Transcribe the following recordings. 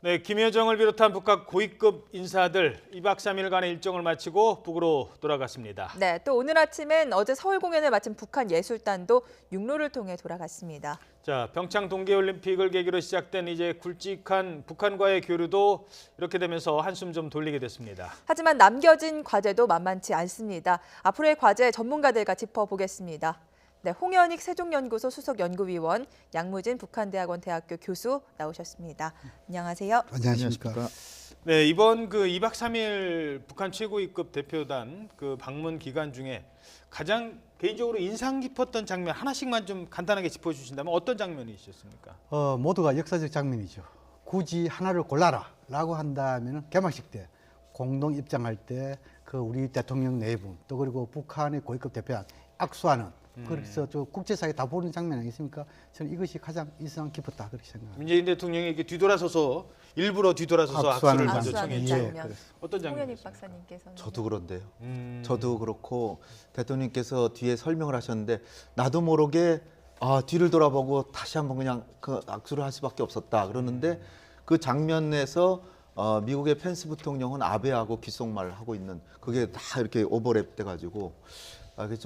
네, 김여정을 비롯한 북한 고위급 인사들 2박 3일간의 일정을 마치고 북으로 돌아갔습니다. 네, 또 오늘 아침엔 어제 서울 공연을 마친 북한 예술단도 육로를 통해 돌아갔습니다. 자, 평창 동계올림픽을 계기로 시작된 이제 굵직한 북한과의 교류도 이렇게 되면서 한숨 좀 돌리게 됐습니다. 하지만 남겨진 과제도 만만치 않습니다. 앞으로의 과제 전문가들과 짚어보겠습니다. 네, 홍현익 세종연구소 수석연구위원, 양무진 북한대학원 대학교 교수 나오셨습니다. 안녕하세요. 안녕하십니까. 네, 이번 2박 3일 북한 최고위급 대표단 방문 기간 중에 가장 개인적으로 인상 깊었던 장면 하나씩만 좀 간단하게 짚어주신다면 어떤 장면이 있었습니까? 모두가 역사적 장면이죠. 굳이 하나를 골라라라고 한다면 개막식 때 공동 입장할 때 우리 대통령 네 분 또 그리고 북한의 고위급 대표단 악수하는 그래서 저 국제사회에 다 보는 장면 아니겠습니까? 저는 이것이 가장 인상 깊었다 그렇게 생각합니다. 문재인 대통령이 이렇게 뒤돌아서서 일부러 뒤돌아서서 악수를 먼저 청했죠. 장면. 어떤 장면이었습니까? 홍현익 박사님께서는 저도 그런데요. 저도 그렇고 대통령께서 뒤에 설명을 하셨는데 나도 모르게 뒤를 돌아보고 다시 한번 그냥 악수를 할 수밖에 없었다 그러는데 그 장면에서 미국의 펜스 부통령은 아베하고 귓속말을 하고 있는 그게 다 이렇게 오버랩 돼가지고 그게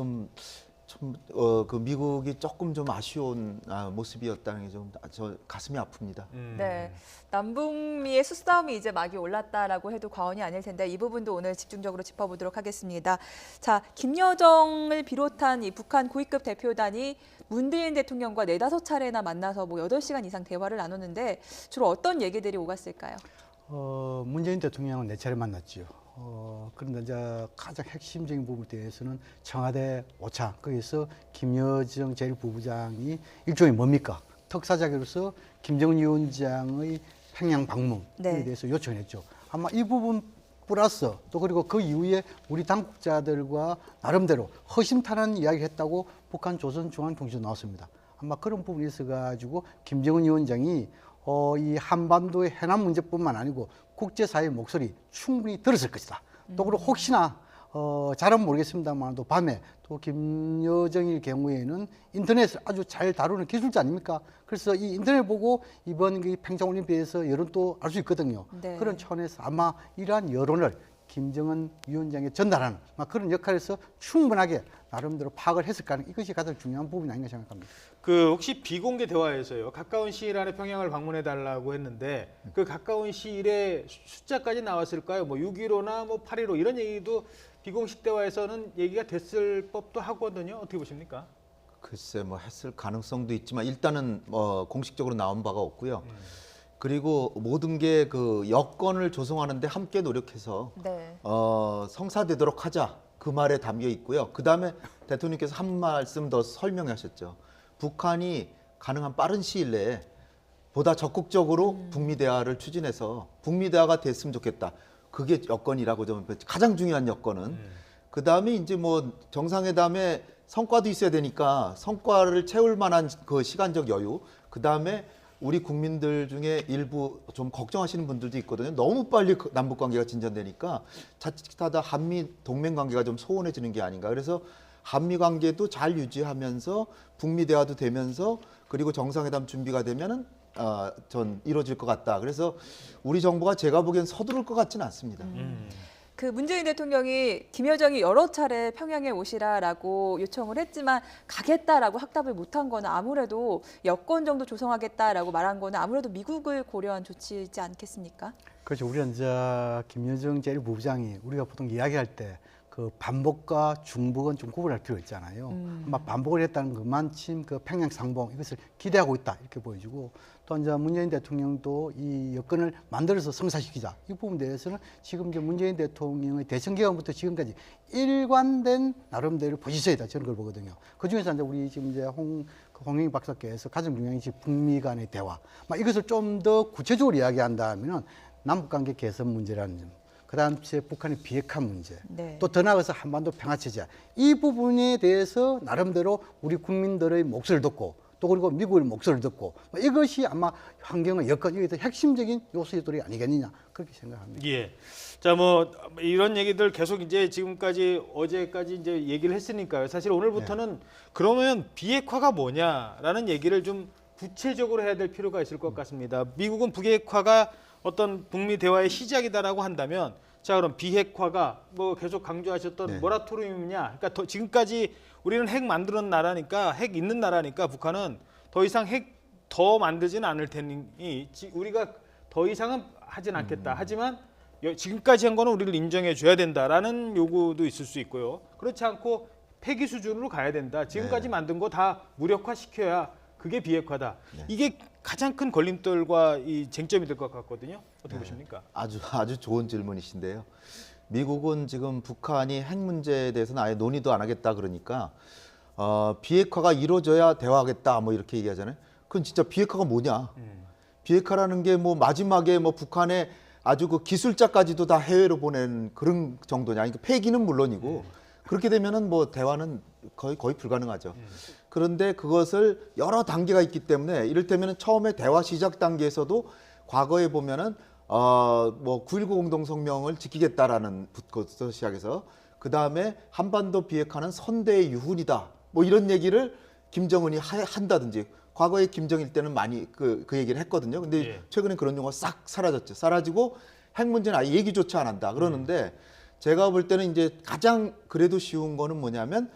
그 미국이 조금 좀 아쉬운 모습이었다는 게 좀 저 가슴이 아픕니다. 네, 남북미의 수싸움이 이제 막이 올랐다라고 해도 과언이 아닐 텐데 이 부분도 오늘 집중적으로 짚어보도록 하겠습니다. 자, 김여정을 비롯한 이 북한 고위급 대표단이 문재인 대통령과 4-5차례나 만나서 8시간 이상 대화를 나눴는데 주로 어떤 얘기들이 오갔을까요? 문재인 대통령은 4차례 만났지요. 그런데 이제 가장 핵심적인 부분에 대해서는 청와대 오차, 거기서 김여정 제1부부장이 일종의 뭡니까? 특사자로서 김정은 위원장의 평양 방문에 대해서 요청했죠. 아마 이 부분 플러스 또 그리고 그 이후에 우리 당국자들과 나름대로 허심탄회한 이야기를 했다고 북한 조선중앙통신에 나왔습니다. 아마 그런 부분이 있어가지고 김정은 위원장이 이 한반도의 해남 문제뿐만 아니고 국제사회의 목소리 충분히 들었을 것이다. 또 그리고 혹시나 잘은 모르겠습니다만 또 밤에 또 김여정의 경우에는 인터넷을 아주 잘 다루는 기술자 아닙니까? 그래서 이 인터넷 보고 이번 평창올림픽에서 여론도 알 수 있거든요. 네. 그런 차원에서 아마 이러한 여론을 김정은 위원장에 전달하는 그런 역할에서 충분하게 나름대로 파악을 했을 까는 이것이 가장 중요한 부분이 아닌가 생각합니다. 혹시 비공개 대화에서요. 가까운 시일 안에 평양을 방문해 달라고 했는데 그 가까운 시일에 숫자까지 나왔을까요? 6.15나 8.15 이런 얘기도 비공식 대화에서는 얘기가 됐을 법도 하거든요. 어떻게 보십니까? 글쎄 했을 가능성도 있지만 일단은 공식적으로 나온 바가 없고요. 그리고 모든 게 여건을 조성하는데 함께 노력해서 네. 성사되도록 하자 그 말에 담겨 있고요. 그 다음에 대통령께서 한 말씀 더 설명하셨죠. 북한이 가능한 빠른 시일 내에 보다 적극적으로 북미 대화를 추진해서 북미 대화가 됐으면 좋겠다. 그게 여건이라고 좀 가장 중요한 여건은. 그 다음에 이제 정상회담에 성과도 있어야 되니까 성과를 채울 만한 그 시간적 여유. 그 다음에 우리 국민들 중에 일부 좀 걱정하시는 분들도 있거든요. 너무 빨리 남북 관계가 진전되니까 자칫하다 한미 동맹 관계가 좀 소원해지는 게 아닌가. 그래서 한미 관계도 잘 유지하면서 북미 대화도 되면서 그리고 정상회담 준비가 되면은 전 이루어질 것 같다. 그래서 우리 정부가 제가 보기엔 서두를 것 같지는 않습니다. 문재인 대통령이 김여정이 여러 차례 평양에 오시라라고 요청을 했지만 가겠다라고 확답을 못한 거는 아무래도 여건 정도 조성하겠다라고 말한 거는 아무래도 미국을 고려한 조치이지 않겠습니까? 그렇죠. 우리가 이제 김여정 제1부부장이 우리가 보통 이야기할 때 반복과 중복은 좀 구분할 필요가 있잖아요. 아마 반복을 했다는 그만큼 평양 상봉 이것을 기대하고 있다 이렇게 보여지고 또 이제 문재인 대통령도 이 여건을 만들어서 성사시키자 이 부분에 대해서는 지금 이제 문재인 대통령의 대선 기간부터 지금까지 일관된 나름대로 포지션이다 저는 그걸 보거든요. 그 중에서 이제 우리 지금 이제 홍영익 박사께서 가장 중요한 것이 북미 간의 대화. 이것을 좀 더 구체적으로 이야기한다면은 남북관계 개선 문제라는 점. 그다음에 북한의 비핵화 문제, 네. 또 더 나아가서 한반도 평화체제 이 부분에 대해서 나름대로 우리 국민들의 목소리를 듣고 또 그리고 미국의 목소리를 듣고 이것이 아마 환경의 여건 이게 핵심적인 요소들이 아니겠느냐 그렇게 생각합니다. 예. 자, 이런 얘기들 계속 이제 지금까지 어제까지 이제 얘기를 했으니까요. 사실 오늘부터는 그러면 비핵화가 뭐냐라는 얘기를 좀 구체적으로 해야 될 필요가 있을 것 같습니다. 미국은 비핵화가 어떤 북미 대화의 시작이다라고 한다면 자 그럼 비핵화가 뭐 계속 강조하셨던 네. 모라토리움이냐? 그러니까 지금까지 우리는 핵 만드는 나라니까 핵 있는 나라니까 북한은 더 이상 핵 더 만들지는 않을 테니 우리가 더 이상은 하진 않겠다. 하지만 지금까지 한 거는 우리를 인정해 줘야 된다라는 요구도 있을 수 있고요. 그렇지 않고 폐기 수준으로 가야 된다. 지금까지 네. 만든 거 다 무력화시켜야 그게 비핵화다. 이게 가장 큰 걸림돌과 이 쟁점이 될 것 같거든요. 어떻게 보십니까? 아주 좋은 질문이신데요. 미국은 지금 북한이 핵 문제에 대해서는 아예 논의도 안 하겠다 그러니까 비핵화가 이루어져야 대화하겠다 뭐 이렇게 얘기하잖아요. 그건 진짜 비핵화가 뭐냐? 비핵화라는 게 뭐 마지막에 뭐 북한의 아주 그 기술자까지도 다 해외로 보낸 그런 정도냐? 그러니까 폐기는 물론이고 그렇게 되면은 뭐 대화는 거의 불가능하죠. 그런데 그것을 여러 단계가 있기 때문에 이를테면 처음에 대화 시작 단계에서도 과거에 보면은 뭐 9.19 공동성명을 지키겠다라는 것부터 시작해서 그 다음에 한반도 비핵화는 선대의 유훈이다. 뭐 이런 얘기를 김정은이 한다든지 과거에 김정일 때는 많이 그 얘기를 했거든요. 근데 예. 최근에 그런 용어가 싹 사라졌죠. 사라지고 핵 문제는 아예 얘기조차 안 한다. 그러는데 제가 볼 때는 이제 가장 그래도 쉬운 거는 뭐냐면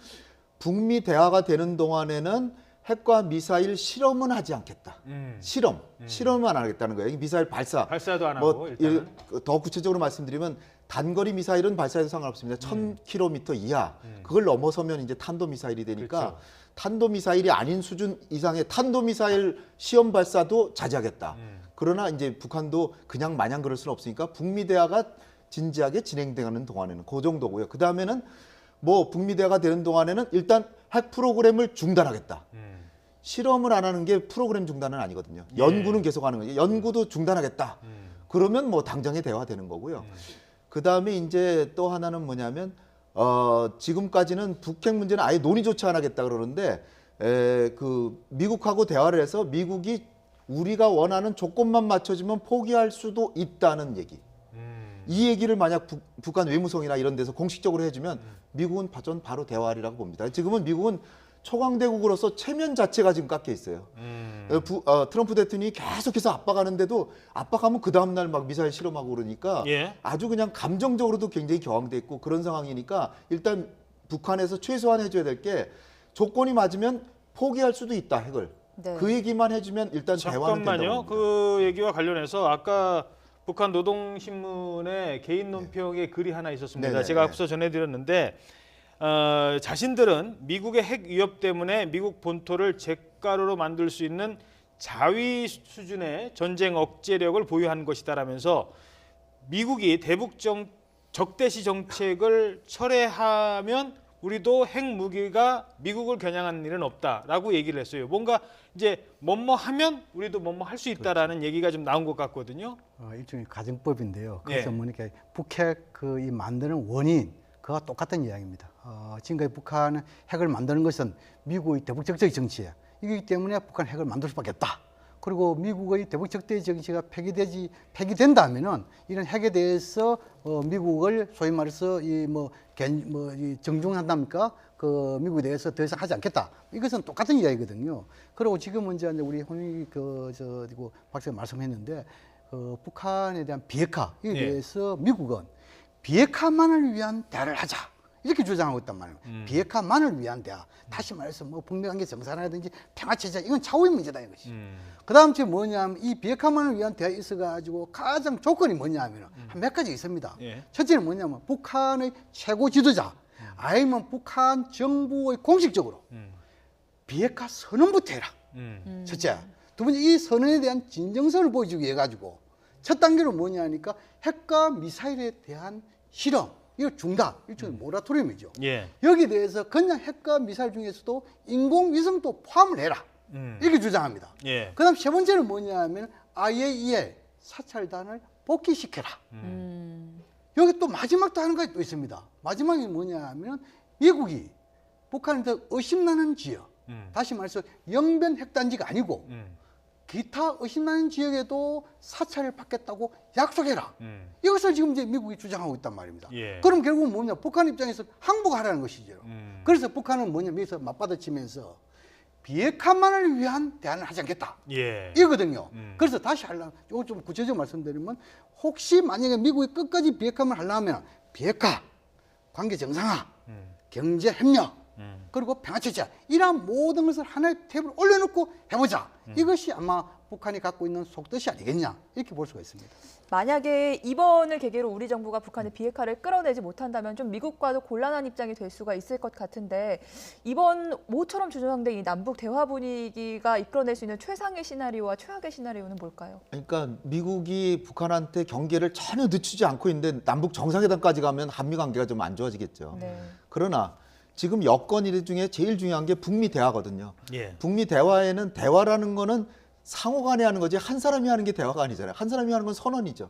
북미 대화가 되는 동안에는 핵과 미사일 실험은 하지 않겠다. 실험은 안 하겠다는 거예요. 미사일 발사도 안 하고 일단은. 더 구체적으로 말씀드리면 단거리 미사일은 발사해도 상관없습니다. 1000km 이하. 그걸 넘어서면 이제 탄도 미사일이 되니까 그렇죠. 탄도 미사일이 아닌 수준 이상의 탄도 미사일 시험 발사도 자제하겠다. 그러나 이제 북한도 그냥 마냥 그럴 수는 없으니까 북미 대화가 진지하게 진행되는 동안에는 그 정도고요. 그 다음에는 뭐 북미 대화가 되는 동안에는 일단 핵 프로그램을 중단하겠다. 실험을 안 하는 게 프로그램 중단은 아니거든요. 연구는 계속 하는 거예요. 연구도 중단하겠다. 그러면 뭐 당장의 대화 되는 거고요. 그 다음에 이제 또 하나는 뭐냐면 지금까지는 북핵 문제는 아예 논의조차 안 하겠다 그러는데 그 미국하고 대화를 해서 미국이 우리가 원하는 조건만 맞춰주면 포기할 수도 있다는 얘기. 이 얘기를 만약 북한 외무성이나 이런 데서 공식적으로 해주면 미국은 전 바로 대화하리라고 봅니다. 지금은 미국은 초강대국으로서 체면 자체가 지금 깎여 있어요. 트럼프 대통령이 계속해서 압박하는데도 압박하면 그 다음날 막 미사일 실험하고 그러니까 예. 아주 그냥 감정적으로도 굉장히 격앙돼 있고 그런 상황이니까 일단 북한에서 최소한 해줘야 될 게 조건이 맞으면 포기할 수도 있다 핵을. 네. 그 얘기만 해주면 일단 대화는 된다고 잠깐만요. 봅니다. 그 얘기와 관련해서 아까 북한 노동신문의 개인 논평에 글이 하나 있었습니다. 네네. 제가 앞서 전해드렸는데 자신들은 미국의 핵 위협 때문에 미국 본토를 잿가루로 만들 수 있는 자위 수준의 전쟁 억제력을 보유한 것이다라면서 미국이 대북 적대시 정책을 철회하면 우리도 핵 무기가 미국을 겨냥하는 일은 없다라고 얘기를 했어요. 뭔가 이제 뭐뭐 하면 우리도 뭐뭐 할 수 있다라는 얘기가 좀 나온 것 같거든요. 일종의 가정법인데요. 그래서 예. 뭐니까 북핵 이 만드는 원인 그와 똑같은 이야기입니다. 지금까지 북한은 핵을 만드는 것은 미국의 대북 적대적 정치예요. 이기 때문에 북한 핵을 만들 수밖에 없다. 그리고 미국의 대북 적대 정치가 폐기된다면은 이런 핵에 대해서 미국을 소위 말해서 이 정중한답니까? 그 미국에 대해서 더 이상 하지 않겠다. 이것은 똑같은 이야기거든요. 그리고 지금은 이제 우리 홍익 박사가 말씀했는데 북한에 대한 비핵화에 예. 대해서 미국은 비핵화만을 위한 대화를 하자. 이렇게 주장하고 있단 말이에요. 비핵화만을 위한 대화. 다시 말해서 뭐 북미 관계 정상화라든지 평화체제 이건 차후의 문제다 이것이. 그다음 주에 뭐냐면 이 비핵화만을 위한 대화에 있어가지고 가장 조건이 뭐냐면 한 몇 가지 있습니다. 예. 첫째는 뭐냐면 북한의 최고 지도자 아니면 북한 정부의 공식적으로 비핵화 선언부터 해라. 첫째. 두 번째 이 선언에 대한 진정성을 보여주기 위해 가지고 첫 단계로 뭐냐니까 핵과 미사일에 대한 실험 이거 중단 일종의 모라토리움이죠. 예. 여기에 대해서 그냥 핵과 미사일 중에서도 인공위성도 포함을 해라. 이렇게 주장합니다. 예. 그다음 세 번째는 뭐냐면 IAEA 사찰단을 복귀시켜라. 여기 또 마지막 또 하나가 또 있습니다. 마지막이 뭐냐면 미국이 북한에서 의심나는 지역, 다시 말해서 영변 핵단지가 아니고 기타 의심나는 지역에도 사찰을 받겠다고 약속해라. 이것을 지금 이제 미국이 주장하고 있단 말입니다. 예. 그럼 결국은 뭐냐? 북한 입장에서 항복하라는 것이죠. 그래서 북한은 뭐냐? 여기서 맞받아치면서 비핵화만을 위한 대안을 하지 않겠다. 예. 이거든요. 그래서 다시 하려면 이거 좀 구체적으로 말씀드리면 혹시 만약에 미국이 끝까지 비핵화만 하려면 비핵화, 관계 정상화, 경제 협력, 그리고 평화체제 이러한 모든 것을 하나의 탭을 올려놓고 해보자. 이것이 아마 북한이 갖고 있는 속뜻이 아니겠냐 이렇게 볼 수가 있습니다. 만약에 이번을 계기로 우리 정부가 북한의 비핵화를 끌어내지 못한다면 좀 미국과도 곤란한 입장이 될 수가 있을 것 같은데 이번 모처럼 조정된 이 남북 대화 분위기가 이끌어낼 수 있는 최상의 시나리오와 최악의 시나리오는 뭘까요? 그러니까 미국이 북한한테 경계를 전혀 늦추지 않고 있는데 남북 정상회담까지 가면 한미 관계가 좀 안 좋아지겠죠. 네. 그러나 지금 여건 일 중에 제일 중요한 게 북미 대화거든요. 예. 북미 대화에는 대화라는 거는 상호간에 하는 거지 한 사람이 하는 게 대화가 아니잖아요. 한 사람이 하는 건 선언이죠.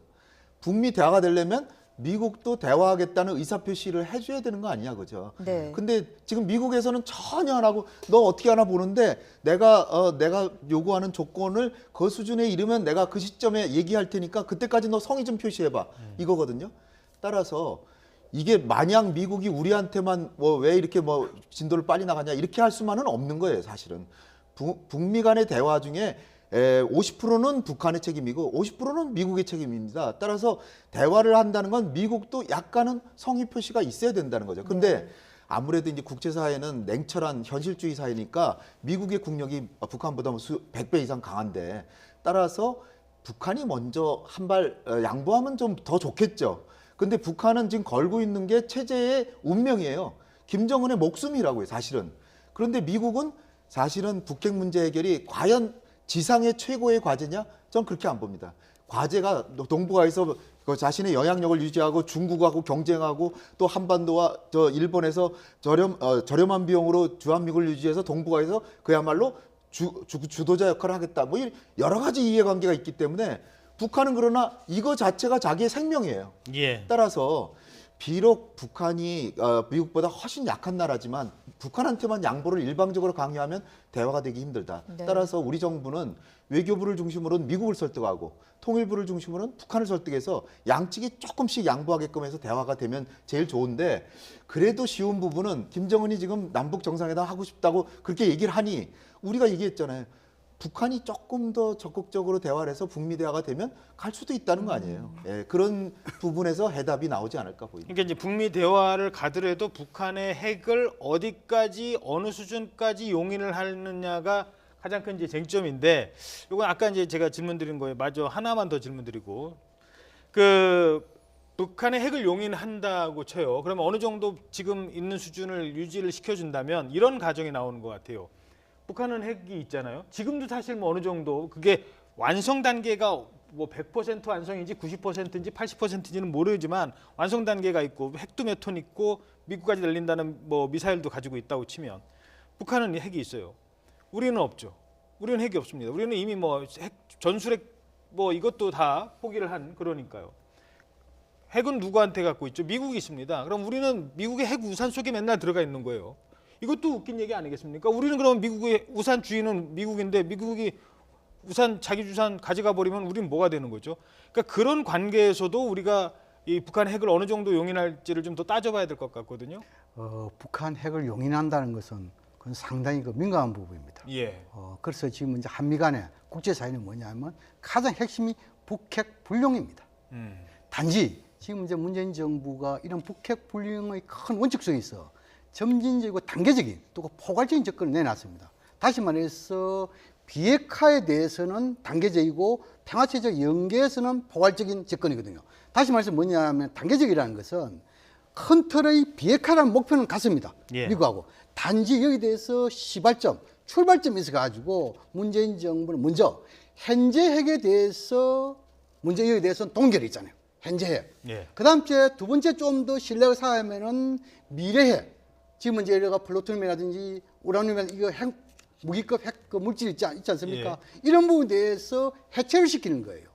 북미 대화가 되려면 미국도 대화하겠다는 의사표시를 해줘야 되는 거 아니냐 그죠. 네. 근데 지금 미국에서는 전혀 안 하고 너 어떻게 하나 보는데 내가 요구하는 조건을 그 수준에 이르면 내가 그 시점에 얘기할 테니까 그때까지 너 성의 좀 표시해봐 이거거든요. 따라서 이게 마냥 미국이 우리한테만 뭐 왜 이렇게 뭐 진도를 빨리 나가냐 이렇게 할 수만은 없는 거예요 사실은. 북미 간의 대화 중에 50%는 북한의 책임이고 50%는 미국의 책임입니다. 따라서 대화를 한다는 건 미국도 약간은 성의 표시가 있어야 된다는 거죠. 근데 아무래도 이제 국제사회는 냉철한 현실주의 사회니까 미국의 국력이 북한보다 100배 이상 강한데 따라서 북한이 먼저 한 발 양보하면 좀 더 좋겠죠. 근데 북한은 지금 걸고 있는 게 체제의 운명이에요. 김정은의 목숨이라고요, 사실은. 그런데 미국은 사실은 북핵 문제 해결이 과연 지상의 최고의 과제냐? 전 그렇게 안 봅니다. 과제가 동북아에서 그 자신의 영향력을 유지하고 중국하고 경쟁하고 또 한반도와 일본에서 저렴한 비용으로 주한미군을 유지해서 동북아에서 그야말로 주도자 역할을 하겠다. 뭐 여러 가지 이해관계가 있기 때문에 북한은 그러나 이거 자체가 자기의 생명이에요. 예. 따라서 비록 북한이 미국보다 훨씬 약한 나라지만 북한한테만 양보를 일방적으로 강요하면 대화가 되기 힘들다. 네. 따라서 우리 정부는 외교부를 중심으로는 미국을 설득하고 통일부를 중심으로는 북한을 설득해서 양측이 조금씩 양보하게끔 해서 대화가 되면 제일 좋은데 그래도 쉬운 부분은 김정은이 지금 남북 정상회담 하고 싶다고 그렇게 얘기를 하니 우리가 얘기했잖아요. 북한이 조금 더 적극적으로 대화를 해서 북미 대화가 되면 갈 수도 있다는 거 아니에요. 예, 그런 부분에서 해답이 나오지 않을까 보입니다. 그러니까 이제 북미 대화를 가더라도 북한의 핵을 어디까지 어느 수준까지 용인을 하느냐가 가장 큰 이제 쟁점인데 이건 아까 이제 제가 질문드린 거에 마저 하나만 더 질문드리고 그 북한의 핵을 용인한다고 쳐요. 그러면 어느 정도 지금 있는 수준을 유지를 시켜준다면 이런 가정이 나오는 것 같아요. 북한은 핵이 있잖아요. 지금도 사실 뭐 어느 정도 그게 완성 단계가 뭐 100% 완성인지 90%인지 80%인지는 모르지만 완성 단계가 있고 핵도 몇 톤 있고 미국까지 날린다는 뭐 미사일도 가지고 있다고 치면 북한은 핵이 있어요. 우리는 없죠. 우리는 핵이 없습니다. 우리는 이미 뭐 핵 전술핵 뭐 이것도 다 포기를 한 그러니까요. 핵은 누구한테 갖고 있죠? 미국이 있습니다. 그럼 우리는 미국의 핵 우산 속에 맨날 들어가 있는 거예요. 이것도 웃긴 얘기 아니겠습니까? 우리는 그럼 미국의 우산 주인은 미국인데 미국이 우산 자기 주산 가져가 버리면 우리는 뭐가 되는 거죠? 그러니까 그런 관계에서도 우리가 이 북한 핵을 어느 정도 용인할지를 좀 더 따져봐야 될 것 같거든요. 북한 핵을 용인한다는 것은 그건 상당히 그 민감한 부분입니다. 예. 그래서 지금 이제 한미 간의 국제사회는 뭐냐면 가장 핵심이 북핵 불용입니다. 단지 지금 이제 문재인 정부가 이런 북핵 불용의 큰 원칙 속에 있어 점진적이고 단계적인 또 포괄적인 접근을 내놨습니다. 다시 말해서 비핵화에 대해서는 단계적이고 평화체제 연계에서는 포괄적인 접근이거든요. 다시 말해서 뭐냐면 단계적이라는 것은 큰 틀의 비핵화라는 목표는 같습니다. 예. 미국하고. 단지 여기에 대해서 시발점, 출발점이 있어가지고 문재인 정부는 먼저 현재 핵에 대해서 문제 여기에 대해서는 동결이 있잖아요. 현재 핵. 예. 그 다음 주에 두 번째 좀 더 신뢰가 쌓이면은 미래 핵. 지금 이제 얘가 플루토늄이라든지 우라늄이라든지 이거 핵, 무기급 핵 그 물질 있지 않습니까? 이런 부분에 대해서 해체를 시키는 거예요.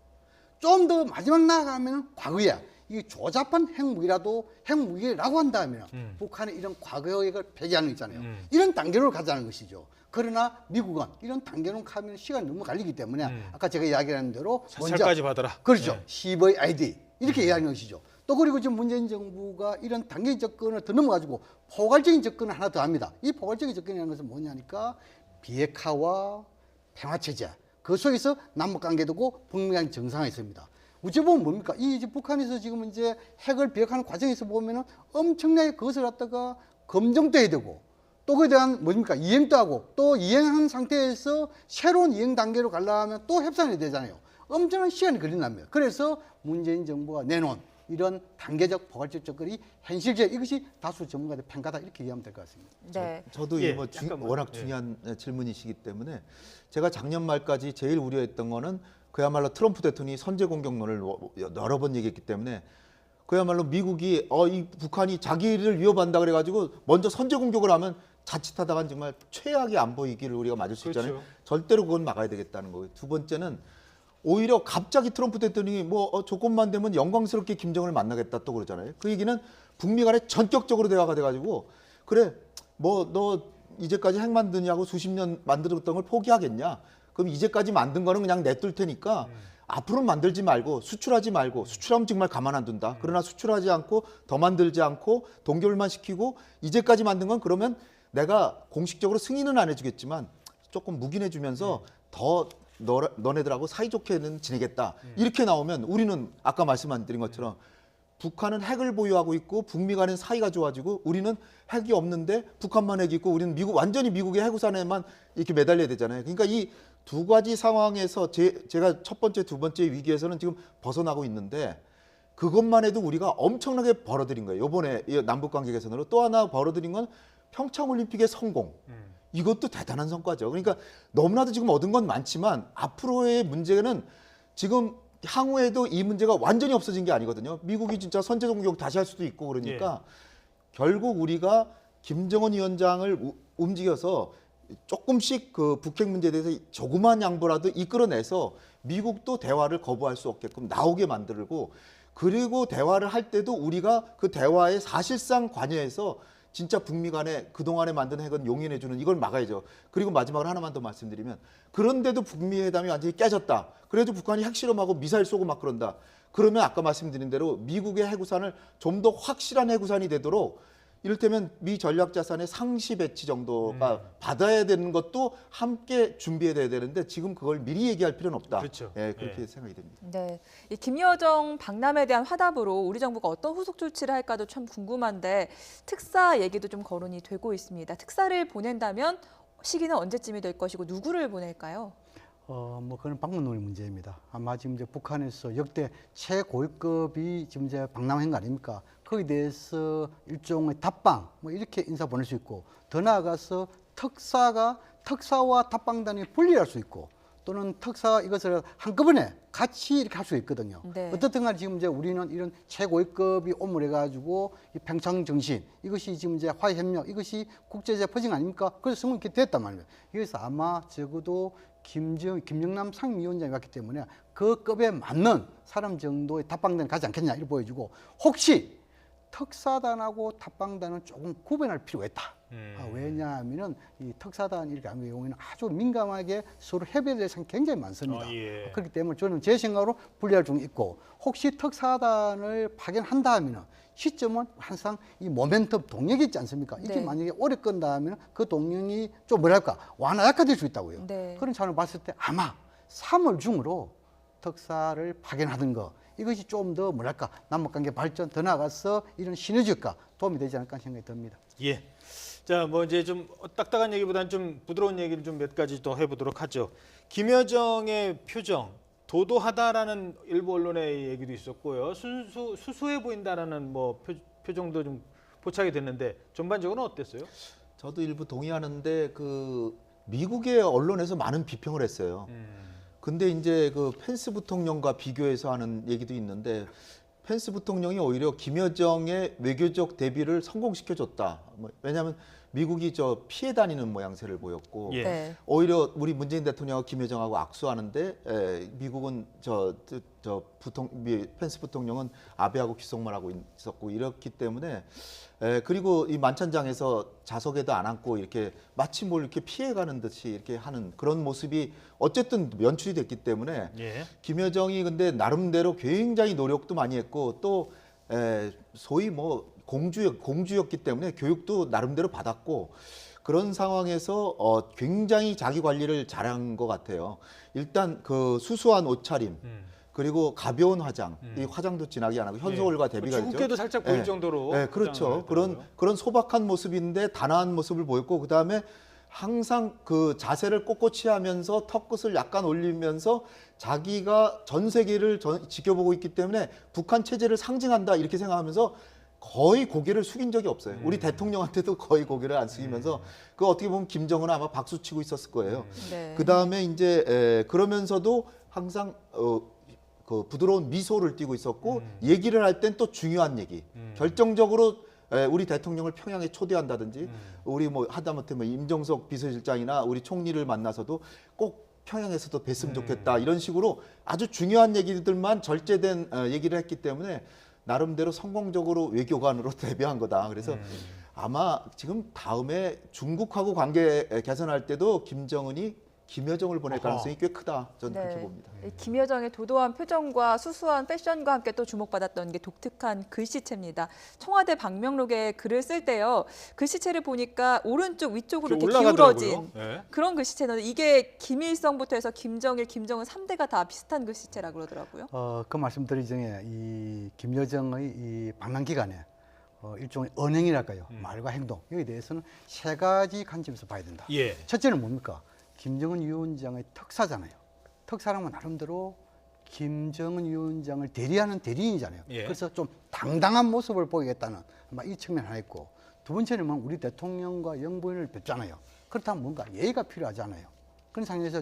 좀 더 마지막 나아가면 과거에 이 조잡한 핵무기라도 핵무기라고 한다면 북한의 이런 과거의 걸 폐기하는 거 있잖아요. 이런 단계로 가자는 것이죠. 그러나 미국은 이런 단계로 가면 시간이 너무 갈리기 때문에 아까 제가 이야기하는 대로 사찰까지 받아라. 그렇죠. 예. CVID 이렇게 이야기하는 것이죠. 또 그리고 지금 문재인 정부가 이런 단계 접근을 더 넘어가지고 포괄적인 접근을 하나 더 합니다. 이 포괄적인 접근이라는 것은 뭐냐니까 비핵화와 평화 체제 그 속에서 남북 관계도고 북미 간 정상화 있습니다. 어찌 보면 뭡니까? 이 이제 북한에서 지금 이제 핵을 비핵화하는 과정에서 보면은 엄청나게 그것을 갖다가 검증도 해야 되고 또 그에 대한 뭡니까? 이행도 하고 또 이행한 상태에서 새로운 이행 단계로 가려면 또 협상이 되잖아요. 엄청난 시간이 걸린답니다. 그래서 문재인 정부가 내놓은 이런 단계적 포괄적 접근이 현실적 이것이 다수 전문가들 평가다 이렇게 얘기하면 될 것 같습니다. 네. 저도 예, 이뭐 잠깐만요. 워낙 예. 중요한 질문이시기 때문에 제가 작년 말까지 제일 우려했던 거는 그야말로 트럼프 대통령이 선제 공격론을 여러 번 얘기했기 때문에 그야말로 미국이 이 북한이 자기를 위협한다 그래가지고 먼저 선제 공격을 하면 자칫하다간 정말 최악의 안보 위기를 우리가 맞을 수 있잖아요. 그렇죠. 절대로 그건 막아야 되겠다는 거고요. 두 번째는 오히려 갑자기 트럼프 대통령이 조건만 되면 영광스럽게 김정은을 만나겠다 또 그러잖아요. 그 얘기는 북미 간에 전격적으로 대화가 돼가지고 그래 뭐 너 이제까지 핵 만드냐고 수십 년 만들었던 걸 포기하겠냐? 그럼 이제까지 만든 거는 그냥 냅둘 테니까 앞으로는 만들지 말고 수출하지 말고 수출하면 정말 가만 안 둔다. 그러나 수출하지 않고 더 만들지 않고 동결만 시키고 이제까지 만든 건 그러면 내가 공식적으로 승인은 안 해주겠지만 조금 묵인해주면서 더 너네들하고 사이좋게는 지내겠다. 이렇게 나오면 우리는 아까 말씀드린 것처럼 북한은 핵을 보유하고 있고 북미 간의 사이가 좋아지고 우리는 핵이 없는데 북한만 핵이 있고 우리는 완전히 미국의 해구산에만 이렇게 매달려야 되잖아요. 그러니까 이 두 가지 상황에서 제가 첫 번째, 두 번째 위기에서는 지금 벗어나고 있는데 그것만 해도 우리가 엄청나게 벌어들인 거예요. 이번에 남북 관계 개선으로 또 하나 벌어들인 건 평창올림픽의 성공. 이것도 대단한 성과죠. 그러니까 너무나도 지금 얻은 건 많지만 앞으로의 문제는 지금 향후에도 이 문제가 완전히 없어진 게 아니거든요. 미국이 진짜 선제 공격 다시 할 수도 있고 그러니까 결국 우리가 김정은 위원장을 움직여서 조금씩 그 북핵 문제에 대해서 조그만 양보라도 이끌어내서 미국도 대화를 거부할 수 없게끔 나오게 만들고 그리고 대화를 할 때도 우리가 그 대화에 사실상 관여해서 진짜 북미 간에 그동안에 만든 핵은 용인해주는 이걸 막아야죠. 그리고 마지막으로 하나만 더 말씀드리면 그런데도 북미 회담이 완전히 깨졌다. 그래도 북한이 핵실험하고 미사일 쏘고 막 그런다. 그러면 아까 말씀드린 대로 미국의 해구산을 좀 더 확실한 해구산이 되도록 이를테면 미 전략자산의 상시 배치 정도가 받아야 되는 것도 함께 준비해야 되는데 지금 그걸 미리 얘기할 필요는 없다. 그렇죠. 예, 그렇게 생각이 됩니다. 네, 이 김여정 박람회에 대한 화답으로 우리 정부가 어떤 후속 조치를 할까도 참 궁금한데 특사 얘기도 좀 거론이 되고 있습니다. 특사를 보낸다면 시기는 언제쯤이 될 것이고 누구를 보낼까요? 뭐 그건 방문론의 문제입니다. 아마 지금 이제 북한에서 역대 최고위급이 지금 이제 박람회인 거 아닙니까? 거기에 대해서 일종의 답방 뭐 이렇게 인사 보낼 수 있고 더 나아가서 특사와 답방단이 분리할 수 있고 또는 특사 이것을 한꺼번에 같이 이렇게 할 수 있거든요. 네. 어떻든 간에 지금 이제 우리는 이런 최고위급이 오물해 가지고 이 평창 정신 이것이 지금 이제 화해 협력 이것이 국제적 퍼즐 아닙니까? 그래서 성공이 이렇게 됐단 말이에요. 그래서 아마 적어도 김영남 상임위원장이 왔기 때문에 그 급에 맞는 사람 정도의 답방단이 가지 않겠냐 이렇게 보여지고 혹시 특사단하고 답방단은 조금 구분할 필요가 있다. 왜냐하면은 이 특사단 이렇게 하는 경우에는 아주 민감하게 서로 협의에 대해서 굉장히 많습니다. 예. 그렇기 때문에 저는 제 생각으로 분리할 중 있고 혹시 특사단을 파견한다 하면은 시점은 항상 이 모멘텀 동력이 있지 않습니까? 이게 네. 만약에 오래 끈다 하면 그 동력이 좀 뭐랄까 완화 약화될 수 있다고요. 네. 그런 차원을 봤을 때 아마 3월 중으로 특사를 파견하는 거 이것이 좀 더 뭐랄까 남북관계 발전 더 나아가서 이런 시너지가 도움이 되지 않을까 생각이 듭니다. 예. 자, 뭐 이제 좀 딱딱한 얘기보다는 좀 부드러운 얘기를 좀 몇 가지 더 해보도록 하죠. 김여정의 표정 도도하다라는 일부 언론의 얘기도 있었고요. 수수해 보인다라는 뭐 표정도 좀 포착이 됐는데 전반적으로는 어땠어요? 저도 일부 동의하는데 그 미국의 언론에서 많은 비평을 했어요. 근데 이제 그 펜스 부통령과 비교해서 하는 얘기도 있는데 펜스 부통령이 오히려 김여정의 외교적 대비를 성공시켜줬다. 왜냐하면 미국이 미국이 피해 다니는 모양새를 보였고 예. 네. 오히려 우리 문재인 대통령하고 김여정하고 악수하는데 미국은 펜스 부통령은 아베하고 귓속말 하고 있었고 이렇기 때문에 그리고 이 만찬장에서 자석에도 안 앉고 이렇게 마치 뭘 이렇게 피해가는 듯이 이렇게 하는 그런 모습이 어쨌든 연출이 됐기 때문에 예. 김여정이 근데 나름대로 굉장히 노력도 많이 했고 또 소위 뭐 공주였기 때문에 교육도 나름대로 받았고 그런 상황에서 굉장히 자기 관리를 잘한 것 같아요. 일단 그 수수한 옷차림 그리고 가벼운 화장, 이 화장도 진하게 안 하고 현소월과 대비가 되죠. 주국계도 살짝 보일 정도로. 네, 그렇죠. 그런 소박한 모습인데 단아한 모습을 보였고 그 다음에 항상 그 자세를 꼿꼿이 하면서 턱끝을 약간 올리면서 자기가 전 세계를 지켜보고 있기 때문에 북한 체제를 상징한다 이렇게 생각하면서 거의 고개를 숙인 적이 없어요. 우리 대통령한테도 거의 고개를 안 숙이면서 그 어떻게 보면 김정은은 아마 박수 치고 있었을 거예요. 네. 그 다음에 이제 그러면서도 항상 그 부드러운 미소를 띠고 있었고 얘기를 할 땐 또 중요한 얘기, 결정적으로 우리 대통령을 평양에 초대한다든지 우리 뭐 하다못해 뭐 임종석 비서실장이나 우리 총리를 만나서도 꼭 평양에서도 뵀으면 좋겠다 이런 식으로 아주 중요한 얘기들만 절제된 얘기를 했기 때문에 나름대로 성공적으로 외교관으로 데뷔한 거다. 그래서 아마 지금 다음에 중국하고 관계 개선할 때도 김정은이 김여정을 보낼 가능성이 꽤 크다. 저는 그렇게 봅니다. 이 김여정의 도도한 표정과 수수한 패션과 함께 또 주목받았던 게 독특한 글씨체입니다. 청와대 방명록에 글을 쓸 때요. 글씨체를 보니까 오른쪽 위쪽으로 이렇게 기울어진 네. 그런 글씨체는 이게 김일성부터 해서 김정일, 김정은 3대가 다 비슷한 글씨체라 그러더라고요. 그 말씀드리기 전에 이 김여정의 이 방한 기간에 일종의 언행이랄까요, 말과 행동 여기에 대해서는 세 가지 관점에서 봐야 된다. 예. 첫째는 뭡니까? 김정은 위원장의 특사잖아요. 특사라면 나름대로 김정은 위원장을 대리하는 대리인이잖아요. 예. 그래서 좀 당당한 모습을 보이겠다는 아마 이 측면 하나 있고, 두 번째는 우리 대통령과 영부인을 뵙잖아요. 그렇다면 뭔가 예의가 필요하잖아요. 그런 상황에서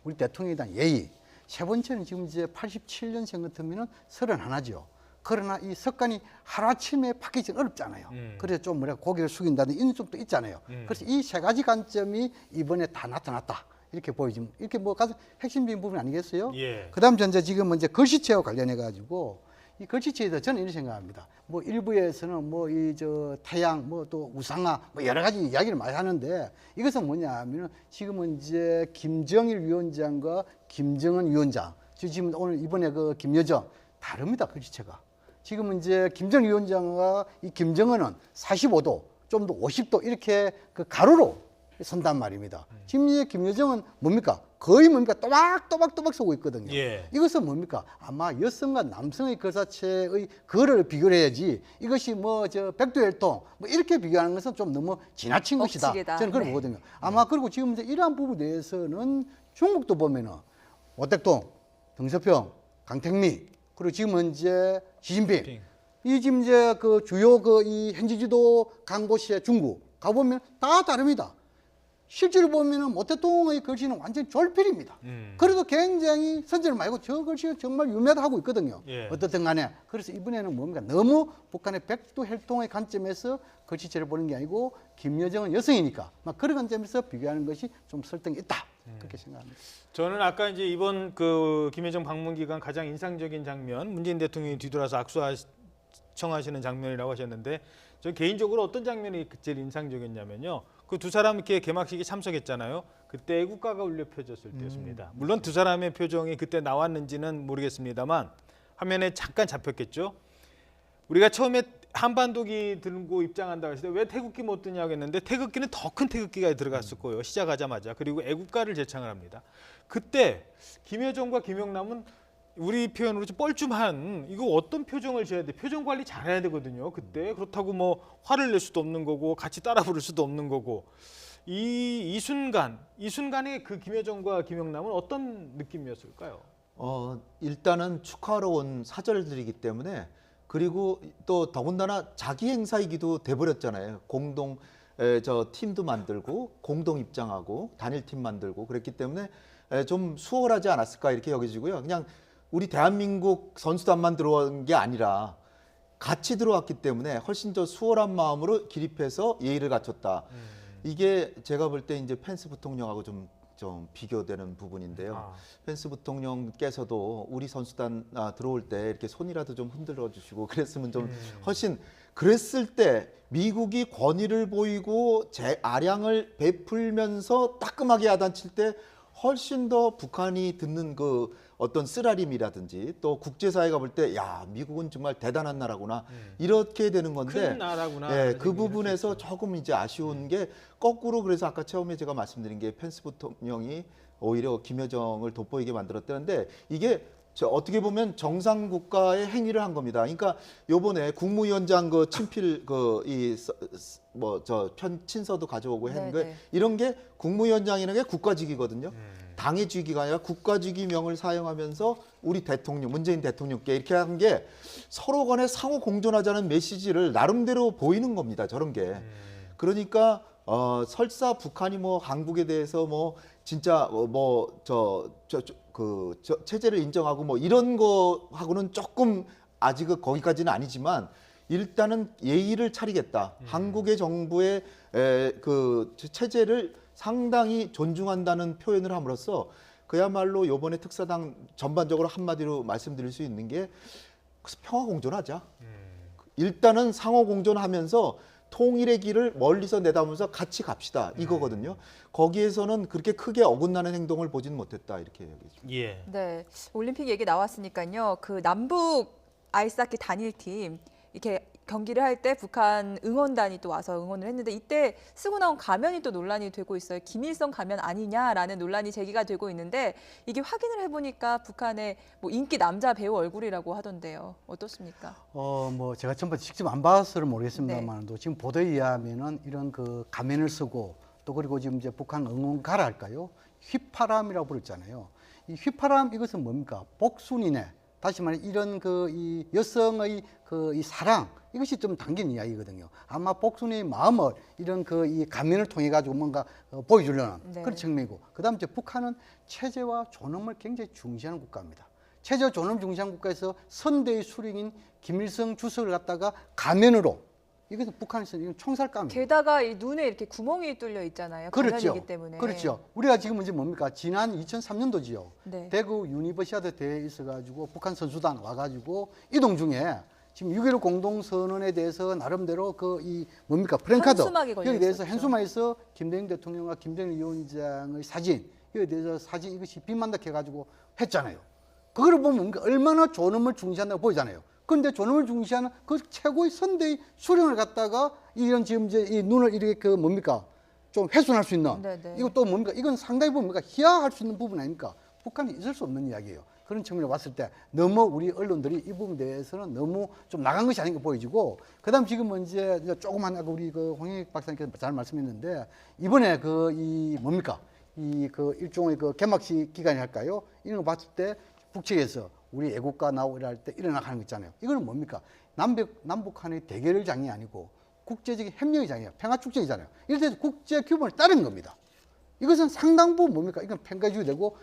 우리 대통령에 대한 예의. 세 번째는 지금 이제 87년생 같으면은 31죠. 그러나 이 석간이 하루아침에 바뀌기는 어렵잖아요. 그래서 좀 고개를 숙인다는 이런 쪽도 있잖아요. 그래서 이 세 가지 관점이 이번에 다 나타났다. 이렇게 보여지면 이렇게 뭐 가장 핵심적인 부분 아니겠어요? 예. 그다음 이제 지금 이제 글씨체와 관련해 가지고 이 글씨체에 대해서 저는 이렇게 생각합니다. 뭐 일부에서는 뭐 이 태양, 뭐 또 우상화, 뭐 여러 가지 이야기를 많이 하는데 이것은 뭐냐하면은 지금은 이제 김정일 위원장과 김정은 위원장, 지금 오늘 이번에 그 김여정 다릅니다. 글씨체가. 지금 이제 김정일 위원장과 이 김정은은 45도, 좀 더 50도 이렇게 그 가로로 선단 말입니다. 지금 이제 김여정은 뭡니까? 거의 뭡니까? 또박또박 서고 있거든요. 예. 이것은 뭡니까? 아마 여성과 남성의 그 자체의 그거를 비교를 해야지 이것이 뭐 백두혈통 뭐 이렇게 비교하는 것은 좀 너무 지나친 것이다. 억지기다. 저는 그렇게 보거든요. 아마 그리고 지금 이제 이러한 부분에 대해서는 중국도 보면은 오택동, 등서평, 강택미 그리고 지금은 이제 시진핑. 이 지금 이제 그 주요 이 현지 지도 간 곳이 중국 가보면 다 다릅니다. 실제로 보면은 모택동의 글씨는 완전 졸필입니다. 그래도 굉장히 선전을 말고 저 글씨가 정말 유명하다 하고 있거든요. 예. 어떻든 간에. 그래서 이번에는 뭡니까? 너무 북한의 백두혈통의 관점에서 글씨체를 보는 게 아니고 김여정은 여성이니까 막 그런 관점에서 비교하는 것이 좀 설득이 있다. 그렇게 생각합니다. 저는 아까 이제 이번 그 김여정 방문 기간 가장 인상적인 장면, 문재인 대통령이 뒤돌아서 청하시는 장면이라고 하셨는데, 저 개인적으로 어떤 장면이 제일 인상적이었냐면요. 그 두 사람 이렇게 개막식에 참석했잖아요. 그때 애국가가 울려 펴졌을 때였습니다. 물론 두 사람의 표정이 그때 나왔는지는 모르겠습니다만 화면에 잠깐 잡혔겠죠. 우리가 처음에 한반도기 들고 입장한다고 했을 때 왜 태극기 못 드냐고 했는데 태극기는 더 큰 태극기가 들어갔을 거예요. 시작하자마자. 그리고 애국가를 제창을 합니다. 그때 김여정과 김영남은 우리 표현으로 좀 뻘쭘한, 이거 어떤 표정을 지어야 돼? 표정 관리 잘해야 되거든요. 그때 그렇다고 뭐 화를 낼 수도 없는 거고 같이 따라 부를 수도 없는 거고, 이 순간에 그 김여정과 김영남은 어떤 느낌이었을까요? 일단은 축하하러 온 사절들이기 때문에, 그리고 또 더군다나 자기 행사이기도 돼버렸잖아요. 공동 팀도 만들고 공동 입장하고 단일팀 만들고 그랬기 때문에 좀 수월하지 않았을까 이렇게 여겨지고요. 그냥 우리 대한민국 선수단만 들어온 게 아니라 같이 들어왔기 때문에 훨씬 더 수월한 마음으로 기립해서 예의를 갖췄다. 이게 제가 볼 때 이제 펜스 부통령하고 좀 비교되는 부분인데요. 펜스 부통령께서도 우리 선수단 들어올 때 이렇게 손이라도 좀 흔들어 주시고 그랬으면 좀 훨씬, 그랬을 때 미국이 권위를 보이고 아량을 베풀면서 따끔하게 야단칠 때 훨씬 더 북한이 듣는 그 어떤 쓰라림이라든지 또 국제사회가 볼 때 야 미국은 정말 대단한 나라구나 이렇게 되는 건데 큰 나라구나. 예, 라는 그 생각이 부분에서 할수 있죠. 조금 이제 아쉬운 게 거꾸로 그래서 아까 처음에 제가 말씀드린 게 펜스 부통령이 오히려 김여정을 돋보이게 만들었다는데 이게 어떻게 보면 정상 국가의 행위를 한 겁니다. 그러니까 요번에 국무위원장 그 친필 그이뭐저 친서도 가져오고 했는 게 네네. 이런 게 국무위원장이라는 게 국가직이거든요. 당의 직위가 아니라 국가직위명을 사용하면서 우리 대통령, 문재인 대통령께 이렇게 한 게 서로 간에 상호 공존하자는 메시지를 나름대로 보이는 겁니다. 저런 게. 그러니까 설사 북한이 뭐 한국에 대해서 뭐 진짜 체제를 인정하고 뭐 이런 거하고는 조금 아직은 거기까지는 아니지만 일단은 예의를 차리겠다. 한국의 정부의 그 체제를 상당히 존중한다는 표현을 함으로써 그야말로 이번에 특사당 전반적으로 한마디로 말씀드릴 수 있는 게 평화 공존하자. 일단은 상호 공존하면서 통일의 길을 멀리서 내다보면서 같이 갑시다 이거거든요. 거기에서는 그렇게 크게 어긋나는 행동을 보지는 못했다 이렇게 얘기죠. 예. 네, 올림픽 얘기 나왔으니까요. 그 남북 아이스하키 단일팀 이렇게 경기를 할 때 북한 응원단이 또 와서 응원을 했는데 이때 쓰고 나온 가면이 또 논란이 되고 있어요. 김일성 가면 아니냐라는 논란이 제기가 되고 있는데 이게 확인을 해보니까 북한의 뭐 인기 남자 배우 얼굴이라고 하던데요. 어떻습니까? 뭐 제가 전부 직접 안 봐서는 모르겠습니다만도 지금 보도에 의하면은 이런 그 가면을 쓰고 또 그리고 지금 이제 북한 응원가라 할까요? 휘파람이라고 부르잖아요. 이 휘파람 이것은 뭡니까? 복순이네. 다시 말해 이런 그 이 여성의 그 이 사랑 이것이 좀 담긴 이야기거든요. 아마 복순이의 마음을 이런 그 이 가면을 통해 가지고 뭔가 보여주려는 네. 그런 측면이고, 그다음 이제 북한은 체제와 존엄을 굉장히 중시하는 국가입니다. 체제와 존엄 중시한 국가에서 선대의 수령인 김일성 주석을 갖다가 가면으로, 이것은 북한에서 이건 총살감입니다. 게다가 이 눈에 이렇게 구멍이 뚫려 있잖아요. 그렇죠. 가면이기 때문에. 그렇죠. 우리가 지금 이제 뭡니까? 지난 2003년도지요. 네. 대구 유니버시아드 대회에 있어가지고 북한 선수단 와가지고 이동 중에 지금 6.15 공동선언에 대해서 나름대로 그 이 뭡니까? 프랭카드 현수막이 걸려 여기 대해서 있었죠. 현수막에서 김대중 대통령과 김정일 위원장의 사진, 여기 대해서 사진 이것이 빗만다 해가지고 했잖아요. 그거를 보면 뭡니까? 얼마나 존엄을 중시한다고 보이잖아요. 그런데 존엄을 중시하는 그 최고의 선대의 수령을 갖다가 이런 지금 이제 이 눈을 이렇게 그 뭡니까? 좀 훼손할 수 있는 네네. 이거 또 뭡니까? 이건 상당히 뭡니까? 희화할 수 있는 부분 아닙니까? 북한이 있을 수 없는 이야기예요. 그런 측면으로 봤을 때 너무 우리 언론들이 이 부분에 대해서는 너무 좀 나간 것이 아닌가 보여지고, 그다음 지금은 이제 조그만 아까 우리 그 홍익 박사님께서 잘 말씀했는데 이번에 그 이 뭡니까? 이 그 일종의 그 개막식 기간이 할까요? 이런 거 봤을 때 북측에서 우리 애국가 나오고 이럴 때 일어나가는 거 있잖아요. 이거는 뭡니까? 남북한의 대결 장이 아니고 국제적인 협력의 장이에요. 평화축제이잖아요. 이럴 때 국제 규범을 따른 겁니다. 이것은 상당 부분 뭡니까? 이건 평가주의 되고,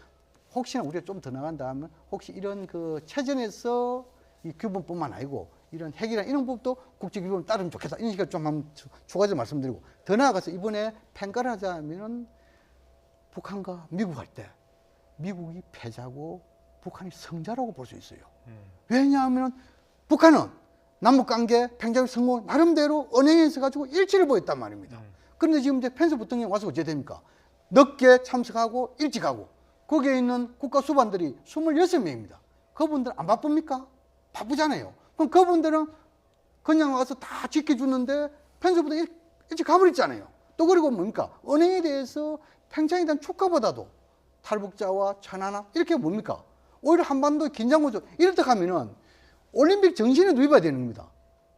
혹시나 우리가 좀 더 나간다 하면 혹시 이런 그 체전에서 이 규범뿐만 아니고 이런 핵이나 이런 부분도 국제 규범을 따르면 좋겠다. 이런 식으로 좀 한번 추가적으로 말씀드리고, 더 나아가서 이번에 평가를 하자면은 북한과 미국 할 때 미국이 패자고 북한이 성자라고 볼 수 있어요. 왜냐하면 북한은 남북관계 평화적 성공 나름대로 언행에서 가지고 일치를 보였단 말입니다. 그런데 지금 이제 펜스 부통령 와서 어째 됩니까? 늦게 참석하고 일찍 하고, 거기에 있는 국가 수반들이 26명입니다. 그분들 안 바쁩니까? 바쁘잖아요. 그럼 그분들은 그냥 와서 다 지켜주는데 펜스 부통령이 일찍 가버렸잖아요. 또 그리고 뭡니까? 언행에 대해서 평창에 대한 축하보다도 탈북자와 천안함 이렇게 뭡니까? 오히려 한반도 긴장구조 이럴 때 가면은 올림픽 정신에 누입해야 되는 겁니다.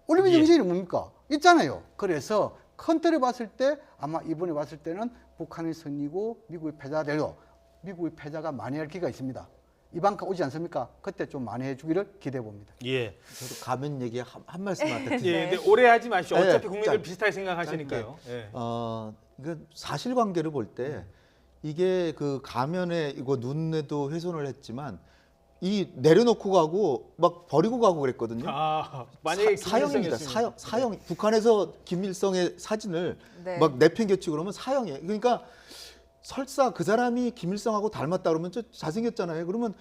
올림픽 예. 정신이 뭡니까? 있잖아요. 그래서 큰 틀에 봤을 때 아마 이번에 봤을 때는 북한의 승리고 미국의 패자대로 미국의 패자가 만회할 기가 있습니다. 이방카 오지 않습니까? 그때 좀 만회해 주기를 기대해 봅니다. 예. 저도 가면 얘기 한 말씀만 더 드리겠습니다. 예. 근데 오래 하지 마시오. 네, 어차피 국민들 짧게. 비슷하게 생각하시니까요. 예. 이거 사실관계를 볼 때 이게 그 가면에 이거 눈에도 훼손을 했지만 이 내려놓고 가고 막 버리고 가고 그랬거든요. 아, 만약에 사형입니다. 사형. 북한에서 김일성의 사진을 네. 막 내팽개치고 그러면 사형이에요. 그러니까 설사 그 사람이 김일성하고 닮았다 그러면 저 잘생겼잖아요. 그러면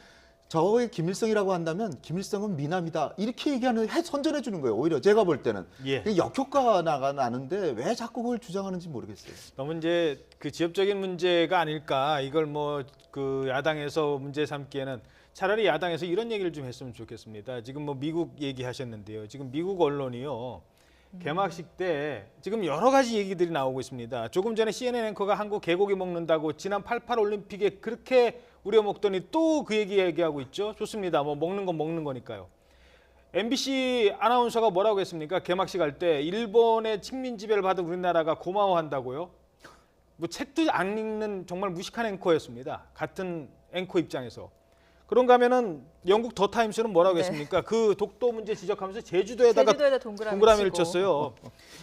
저의 김일성이라고 한다면 김일성은 미남이다 이렇게 얘기하는 선전해 주는 거예요. 오히려 제가 볼 때는 예. 역효과가 나는데 왜 자꾸 그걸 주장하는지 모르겠어요. 너무 이제 그 지역적인 문제가 아닐까. 이걸 뭐 그 야당에서 문제 삼기에는 차라리 야당에서 이런 얘기를 좀 했으면 좋겠습니다. 지금 뭐 미국 얘기하셨는데요. 지금 미국 언론이요. 개막식 때 지금 여러 가지 얘기들이 나오고 있습니다. 조금 전에 CNN 앵커가 한국 개고기 먹는다고 지난 88 올림픽에 그렇게 우려먹더니 또 그 얘기하고 있죠. 좋습니다. 뭐 먹는 건 먹는 거니까요. MBC 아나운서가 뭐라고 했습니까? 개막식 할 때 일본의 식민 지배를 받은 우리나라가 고마워한다고요? 뭐 책도 안 읽는 정말 무식한 앵커였습니다. 같은 앵커 입장에서. 그런가 하면은 영국 더 타임스는 뭐라고 했습니까? 그 독도 문제 지적하면서 제주도에다 동그라미를 쳤어요.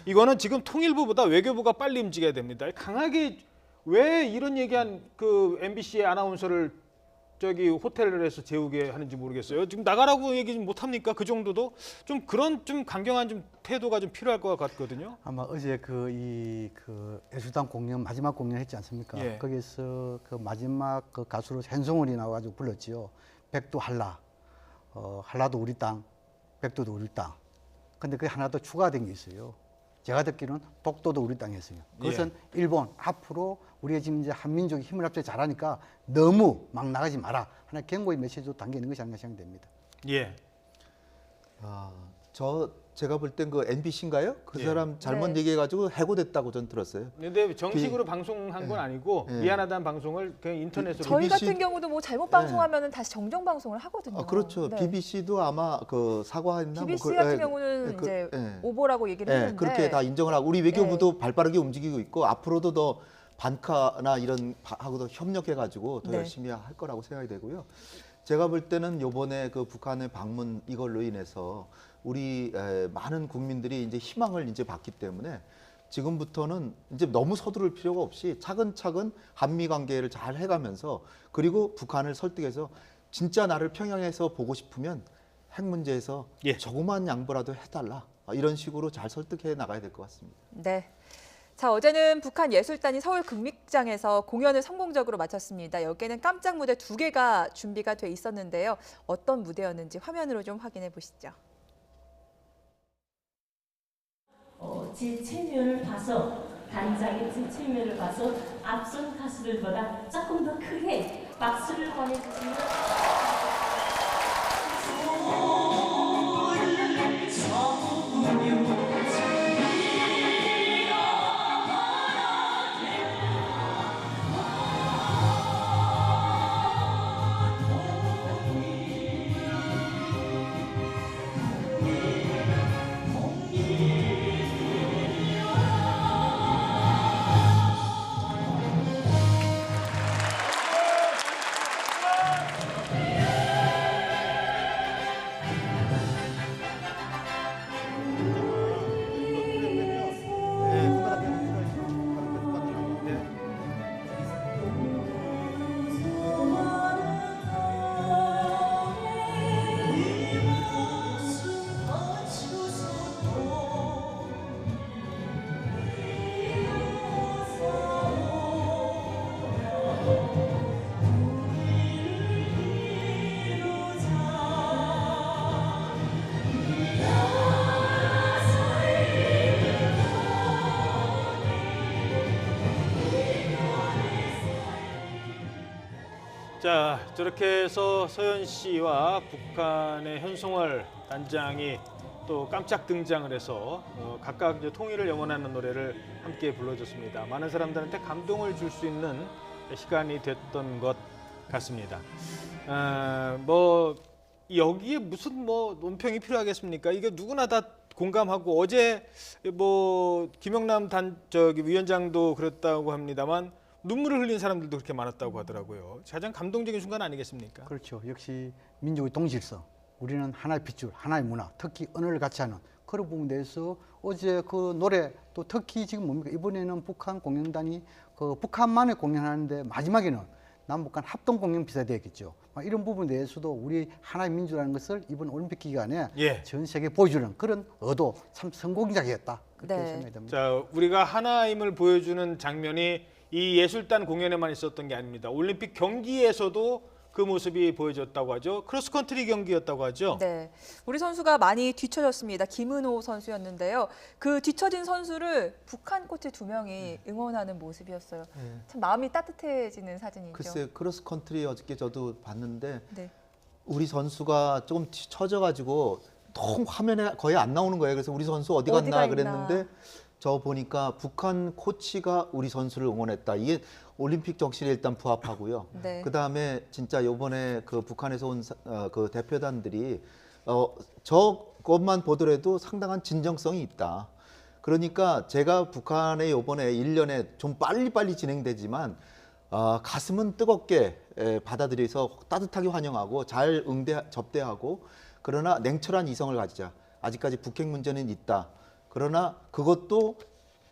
이거는 지금 통일부보다 외교부가 빨리 움직여야 됩니다. 강하게 왜 이런 얘기한 그 MBC의 아나운서를 저기 호텔에서 재우게 하는지 모르겠어요. 지금 나가라고 얘기 좀 못 합니까? 그 정도도 좀 그런 좀 강경한 좀 태도가 좀 필요할 것 같거든요. 아마 어제 그 예술단 공연 마지막 공연 했지 않습니까? 예. 거기서 그 마지막 그 가수로 hen성월이 나와가지고 불렀지요. 백두 한라, 한라도 우리 땅, 백두도 우리 땅. 근데 그게 하나 더 추가된 게 있어요. 제가 듣기로는 독도도 우리 땅이었어요. 그것은 일본 앞으로 우리가 지금 이제 한민족이 힘을 합쳐 잘하니까 너무 막 나가지 마라 하나 경고의 메시지도 담겨 있는 것이 아닌가 생각됩니다. 예. 제가 볼 땐 그 MBC인가요? 그 예. 사람 잘못 네. 얘기해가지고 해고됐다고 전 들었어요. 근데 정식으로 방송한 건 아니고 예. 미안하다는 방송을 그냥 인터넷으로 저희 BBC 같은 경우도 뭐 잘못 방송하면 다시 정정 방송을 하거든요. 그렇죠. 네. BBC도 아마 그 사과했나? BBC 뭐 같은 경우는 이제 오보라고 얘기를 했는데 그렇게 다 인정을 하고 우리 외교부도 발빠르게 움직이고 있고 앞으로도 더 반카나 이런 하고도 협력해가지고 더 네. 열심히 할 거라고 생각이 되고요. 제가 볼 때는 요번에 그 북한의 방문 이걸로 인해서 우리 많은 국민들이 이제 희망을 이제 받기 때문에 지금부터는 이제 너무 서두를 필요가 없이 차근차근 한미 관계를 잘 해가면서 그리고 북한을 설득해서 진짜 나를 평양에서 보고 싶으면 핵 문제에서 예. 조그만 양보라도 해달라 이런 식으로 잘 설득해 나가야 될 것 같습니다. 네. 자, 어제는 북한 예술단이 서울 극락장에서 공연을 성공적으로 마쳤습니다. 여기에는 깜짝 무대 2개가 준비가 돼 있었는데요. 어떤 무대였는지 화면으로 좀 확인해 보시죠. 제 체면을 봐서 단장의 제 체면을 봐서 앞선 가수들보다 조금 더 크게 박수를 보내주시면 자, 저렇게 해서 서현 씨와 북한의 현송월 단장이 또 깜짝 등장을 해서 각각 이제 통일을 염원하는 노래를 함께 불러줬습니다. 많은 사람들한테 감동을 줄 수 있는 시간이 됐던 것 같습니다. 뭐 여기에 무슨 뭐 논평이 필요하겠습니까? 이게 누구나 다 공감하고 어제 뭐 김영남 위원장도 그랬다고 합니다만 눈물을 흘린 사람들도 그렇게 많았다고 하더라고요. 가장 감동적인 순간 아니겠습니까? 그렇죠. 역시 민족의 동질성. 우리는 하나의 핏줄, 하나의 문화, 특히 언어를 같이 하는 그런 부분에 대해서 어제 그 노래 또 특히 지금 뭡니까? 이번에는 북한 공연단이 그 북한만의 공연하는데 마지막에는 남북 간 합동 공연 비슷하겠죠. 이런 부분에 대해서도 우리 하나의 민주라는 것을 이번 올림픽 기간에 전 세계에 보여주는 그런 의도 참 성공작이었다. 그렇게 네. 생각이 됩니다. 자, 우리가 하나임을 보여주는 장면이 이 예술단 공연에만 있었던 게 아닙니다. 올림픽 경기에서도 그 모습이 보여졌다고 하죠. 크로스컨트리 경기였다고 하죠. 네, 우리 선수가 많이 뒤처졌습니다. 김은호 선수였는데요. 그 뒤처진 선수를 북한 코치 2명이 응원하는 모습이었어요. 참 마음이 따뜻해지는 사진이죠. 글쎄 크로스컨트리 어저께 저도 봤는데 네. 우리 선수가 조금 처져가지고 통 화면에 거의 안 나오는 거예요. 그래서 우리 선수 어디 갔나 어디가 그랬는데 저 보니까 북한 코치가 우리 선수를 응원했다. 이게 올림픽 정신에 일단 부합하고요. 네. 그다음에 진짜 요번에 그 북한에서 온 그 대표단들이 저것만 보더라도 상당한 진정성이 있다. 그러니까 제가 북한에 요번에 1년에 좀 빨리빨리 진행되지만 가슴은 뜨겁게 받아들여서 따뜻하게 환영하고 잘 접대하고 그러나 냉철한 이성을 가지자. 아직까지 북핵 문제는 있다. 그러나 그것도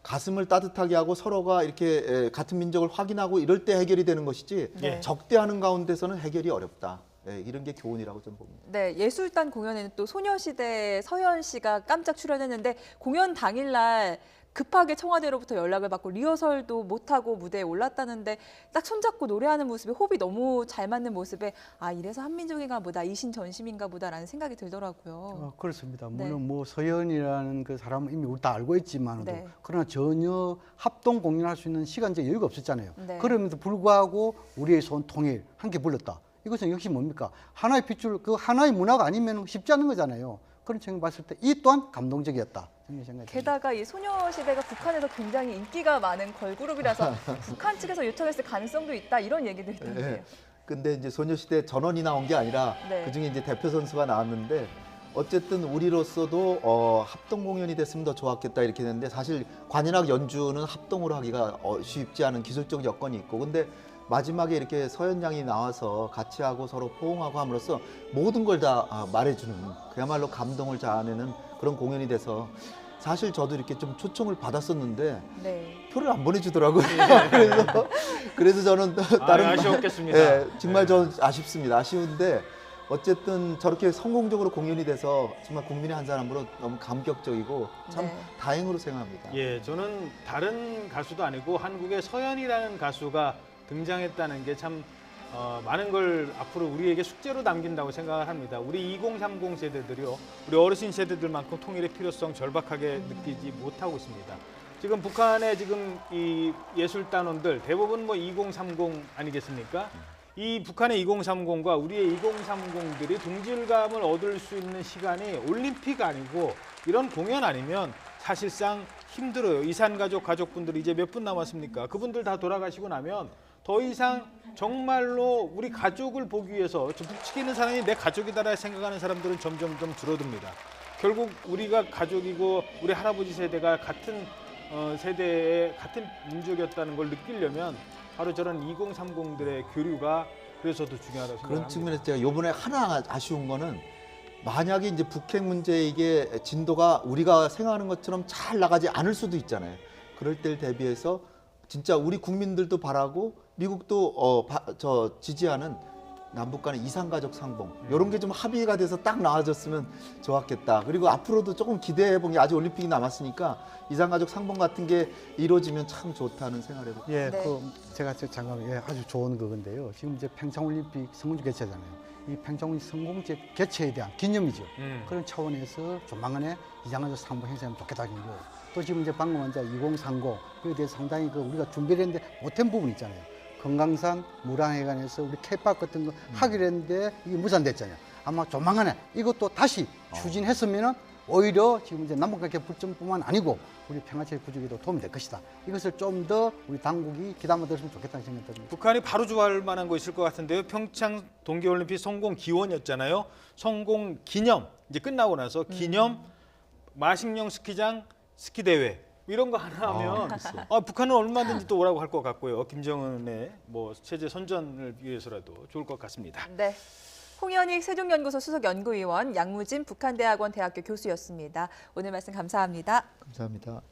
가슴을 따뜻하게 하고 서로가 이렇게 같은 민족을 확인하고 이럴 때 해결이 되는 것이지 네. 적대하는 가운데서는 해결이 어렵다. 이런 게 교훈이라고 좀 봅니다. 네, 예술단 공연에는 또 소녀시대 서현 씨가 깜짝 출연했는데 공연 당일날 급하게 청와대로부터 연락을 받고 리허설도 못하고 무대에 올랐다는데 딱 손잡고 노래하는 모습에 호흡이 너무 잘 맞는 모습에 아 이래서 한민족인가 보다 이신전심인가 보다라는 생각이 들더라고요. 그렇습니다. 네. 물론 뭐 서연이라는 그 사람은 이미 우리 다 알고 있지만도 네. 그러나 전혀 합동 공연할 수 있는 시간적 여유가 없었잖아요. 네. 그럼에도 불구하고 우리의 손 통일 함께 불렀다. 이것은 역시 뭡니까? 하나의 핏줄, 그 하나의 문화가 아니면 쉽지 않은 거잖아요. 그런 측면 봤을 때 이 또한 감동적이었다. 저는 생각이 듭니다. 게다가 이 소녀시대가 북한에서 굉장히 인기가 많은 걸그룹이라서 북한 측에서 요청했을 가능성도 있다 이런 얘기도 있던데요. 네. 근데 이제 소녀시대 전원이 나온 게 아니라 네. 그중에 이제 대표 선수가 나왔는데 어쨌든 우리로서도 합동 공연이 됐으면 더 좋았겠다 이렇게 됐는데 사실 관현악 연주는 합동으로 하기가 쉽지 않은 기술적 여건이 있고 근데 마지막에 이렇게 서현 양이 나와서 같이 하고 서로 포옹하고 함으로써 모든 걸 다 말해주는 그야말로 감동을 자아내는 그런 공연이 돼서 사실 저도 이렇게 좀 초청을 받았었는데 네. 표를 안 보내주더라고요. 그래서 저는 다른 아쉬웠겠습니다. 예, 정말 저는 아쉽습니다. 아쉬운데 어쨌든 저렇게 성공적으로 공연이 돼서 정말 국민의 한 사람으로 너무 감격적이고 참 네. 다행으로 생각합니다. 예, 저는 다른 가수도 아니고 한국의 서연이라는 가수가 등장했다는 게 참 많은 걸 앞으로 우리에게 숙제로 남긴다고 생각을 합니다. 우리 2030 세대들이요, 우리 어르신 세대들만큼 통일의 필요성 절박하게 느끼지 못하고 있습니다. 지금 북한의 지금 이 예술단원들 대부분 뭐 2030 아니겠습니까? 이 북한의 2030과 우리의 2030들이 동질감을 얻을 수 있는 시간이 올림픽 아니고 이런 공연 아니면 사실상 힘들어요. 이산가족 가족분들이 이제 몇 분 남았습니까? 그분들 다 돌아가시고 나면 더 이상 정말로 우리 가족을 보기 위해서 북측에 있는 사람이 내 가족이다라 생각하는 사람들은 점점 줄어듭니다. 결국 우리가 가족이고 우리 할아버지 세대가 같은 세대의 같은 민족이었다는 걸 느끼려면 바로 저런 2030들의 교류가 그래서 더 중요하다고 그런 생각합니다. 측면에서 제가 이번에 하나 아쉬운 거는 만약에 이제 북핵 문제 이게 진도가 우리가 생각하는 것처럼 잘 나가지 않을 수도 있잖아요. 그럴 때를 대비해서 진짜 우리 국민들도 바라고 미국도 지지하는 남북 간의 이산가족 상봉 이런 게 좀 합의가 돼서 딱 나와졌으면 좋았겠다. 그리고 앞으로도 조금 기대해 본 게 아직 올림픽이 남았으니까 이산가족 상봉 같은 게 이루어지면 참 좋다는 생각을 해봅니다. 예, 네. 그 제가 잠깐 아주 좋은 그건데요. 지금 이제 평창올림픽 성공제 개최잖아요. 이 평창올림픽 성공제 개최에 대한 기념이죠. 그런 차원에서 조만간에 이산가족 상봉 행사하면 좋겠다는 거고. 또 지금 이제 방금 먼저 2030 여기에 대해서 상당히 우리가 준비를 했는데 못한 부분이 있잖아요. 금강산 무랑회관에서 우리 K-팝 같은 거 하기로 했는데 이게 무산됐잖아요. 아마 조만간에 이것도 다시 추진했으면은 오히려 지금 이제 남북관계 불점뿐만 아니고 우리 평화체육 구축에도 도움이 될 것이다. 이것을 좀 더 우리 당국이 기담아들었으면 좋겠다는 생각이 듭니다. 북한이 바로 좋아할 만한 거 있을 것 같은데요. 평창 동계올림픽 성공 기원이었잖아요. 성공 기념 이제 끝나고 나서 기념 마식령 스키장 스키 대회 이런 거 하나 하면 북한은 얼마든지 또 오라고 할 것 같고요. 김정은의 뭐 체제 선전을 위해서라도 좋을 것 같습니다. 네. 홍현익 세종연구소 수석연구위원, 양무진 북한대학원 대학교 교수였습니다. 오늘 말씀 감사합니다. 감사합니다.